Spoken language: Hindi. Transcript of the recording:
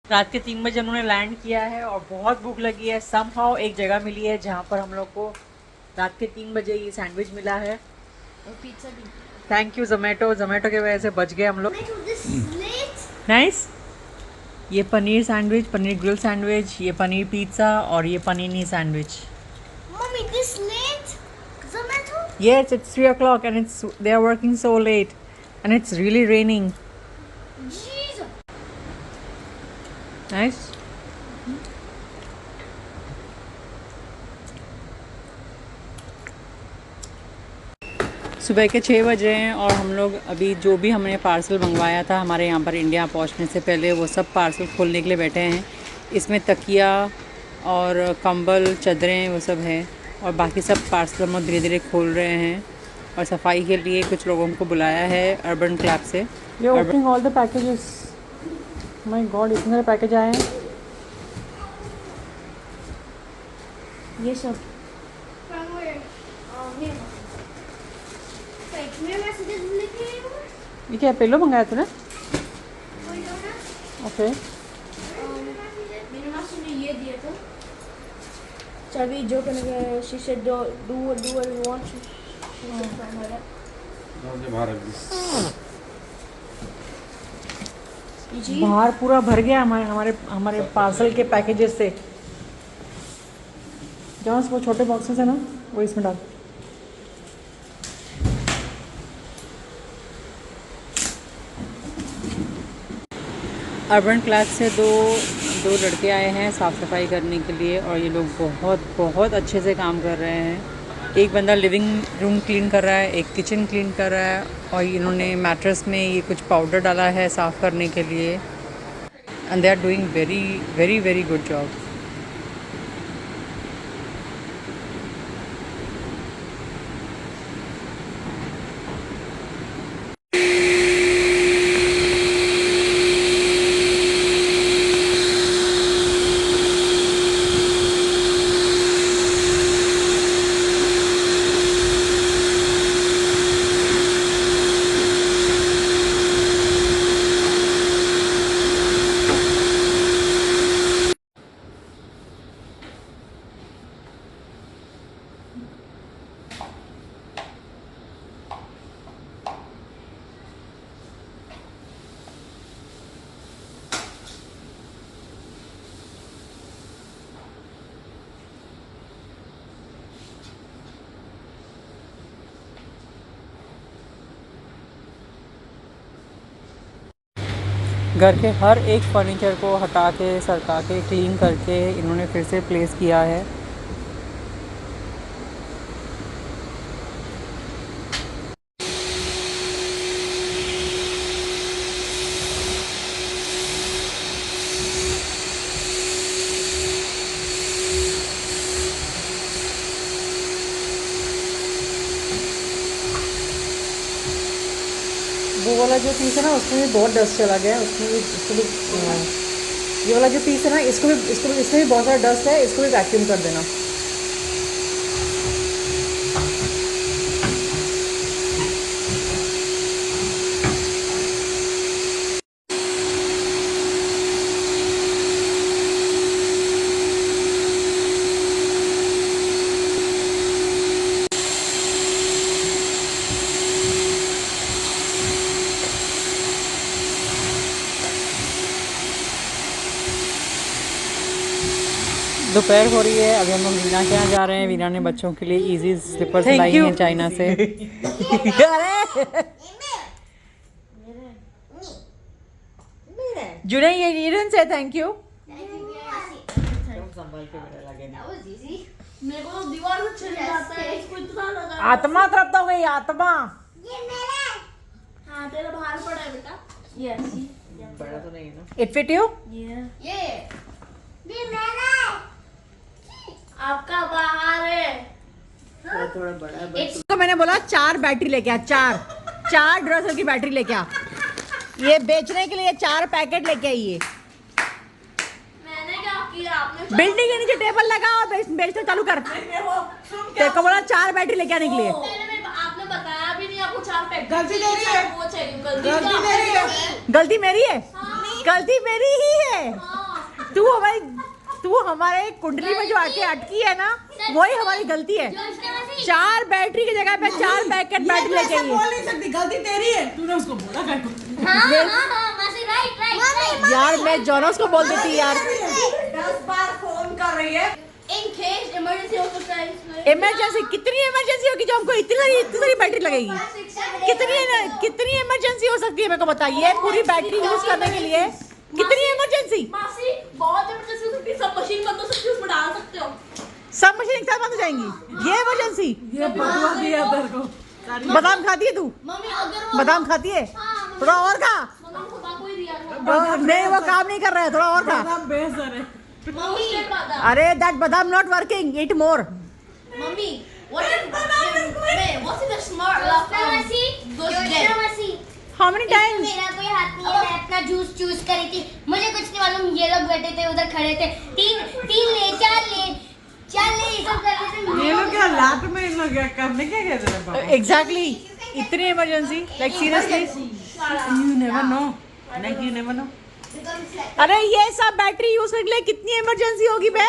रात के 3 बजे उन्होंने लैंड किया है और बहुत भूख लगी है। समहाउ एक जगह मिली है जहाँ पर हम लोग को रात के 3 बजे ये सैंडविच मिला है और पिज्जा भी। थैंक यू जोमेटो की वजह से बच गए हम लोग। नाइस। ये paneer sandwich, paneer grill sandwich, ये पनीर पिज्ज़ा और ये पनीनी sandwich. Mommy, this late? Zomato? Yes, it's 3 o'clock and they are working so late and it's really raining. Jesus. Nice. सुबह के 6 बज रहे हैं और हम लोग अभी जो भी हमने पार्सल मंगवाया था हमारे यहाँ पर इंडिया पहुँचने से पहले वो सब पार्सल खोलने के लिए बैठे हैं। इसमें तकिया और कंबल, चादरें वो सब है और बाकी सब पार्सल हम लोग धीरे धीरे खोल रहे हैं। और सफाई के लिए कुछ लोगों को बुलाया है अर्बन क्लैब से। Opening all the packages. My God, इतने सारे पैकेज आए हैं। ये सब from where? Here. Like, मेरे messages लिखे हैं वो? ये क्या पिलो मंगाया तूने? वो जो ना, ओके। मेरे मासी ने ये दिया था। चाबी जो करने का she said do what you want. She said from her. जी बाहर पूरा भर गया हमारे हमारे हमारे पार्सल के पैकेजेस से। जहाँ वो छोटे बॉक्सेस है ना वो इसमें डाल। अर्बन क्लास से दो लड़के आए हैं साफ़ सफाई करने के लिए और ये लोग बहुत बहुत अच्छे से काम कर रहे हैं। एक बंदा लिविंग रूम क्लीन कर रहा है, एक किचन क्लीन कर रहा है और इन्होंने मैट्रेस में ये कुछ पाउडर डाला है साफ़ करने के लिए and they are doing very very very good job. घर के हर एक फर्नीचर को हटा के सरका के क्लीन करके इन्होंने फिर से प्लेस किया है। वो वाला जो पीस है ना उसमें भी बहुत डस्ट चला गया है। उसमें भी इसको भी ये वाला जो पीस है ना इसको भी इसमें भी बहुत सारा डस्ट है। इसको भी वैक्यूम कर देना। दोपहर हो रही है। अभी हम लोग वीना के यहाँ जा रहे हैं। वीना ने बच्चों के लिए इजी स्लीपर्स लाई हैं चाइना से। जुने ये डिडंट से थैंक यू। मेरे को तो दीवार से छिल जाता है, इसको इतना लगा। आत्मा तृप्त हो गई आत्मा। ये मेरा है। हाँ तेरा बाहर पड़ा है बेटा। यस बड़ा तो नहीं है ना। It fit you? ये मेरा है। आपका बाहर है। थोड़ा बड़ा है। तो मैंने बोला 4 बैटरी लेके आ। 4 ड्रेसर की बैटरी लेके आ। ये बेचने के लिए 4 पैकेट लेके आइए। मैंने क्या किया? आपने बिल्डिंग के नीचे टेबल लगा और बेचना चालू कर। तेरे को बोला 4 बैटरी लेके आने के लिए। आपने बताया भी नहीं। आपको 4 पैकेट गलती दे रही है। वो चाहिए। गलती दे रही है। गलती मेरी है। हाँ। गलती मेरी ही है। तू हमारे कुंडली में जो आके अटकी है ना, वही हमारी गलती है। 4 बैटरी की जगह पे 4 पैकेट बैटरी लेके आई है। बोल नहीं सकती, गलती तेरी है, तूने उसको बोला क्या? यार मैं जोनस को बोल देती यार। 10 बार फोन कर रही है। In case emergency हो सकता है इसमें। इमरजेंसी कितनी इमरजेंसी होगी जो हमको इतनी सारी बैटरी लगेगी? कितनी इमरजेंसी हो सकती है मेरे को बताइए, पूरी बैटरी यूज करने के लिए कितनी इमरजेंसी? मासी बहुत इमरजेंसी हो सकती है, सब मशीन बंद हो सकती है, उसमें डाल सकते हो। सब मशीन एक साथ बंद हो जाएंगी, ये इमरजेंसी? ये बदवा दिया तेरे को। बादाम खाती है तू? मम्मी अगर वो बादाम खाती है? थोड़ा और खा। मम्मी खुदा को ही दिया था। नहीं वो काम नहीं कर रहा है, थोड़ा और खा। बादाम बेहतर है। मम्मी अरे दैट बादाम not working, eat more. Mummy what's the smart how many times? मेरा कोई हाथ नहीं है, मैं अपना जूस चूज करी थी, मुझे कुछ नहीं मालूम। ये लोग बैठे थे उधर खड़े थे, 4 ले ये सब कर रहे थे। ये लोग क्या लाट में इन लोग क्या करने क्या कहते हैं बाबा? एग्जैक्टली, इतनी emergency, like seriously. You never know. Like you never know. अरे ये सब बैटरी यूज करने के लिए कितनी इमरजेंसी होगी बे?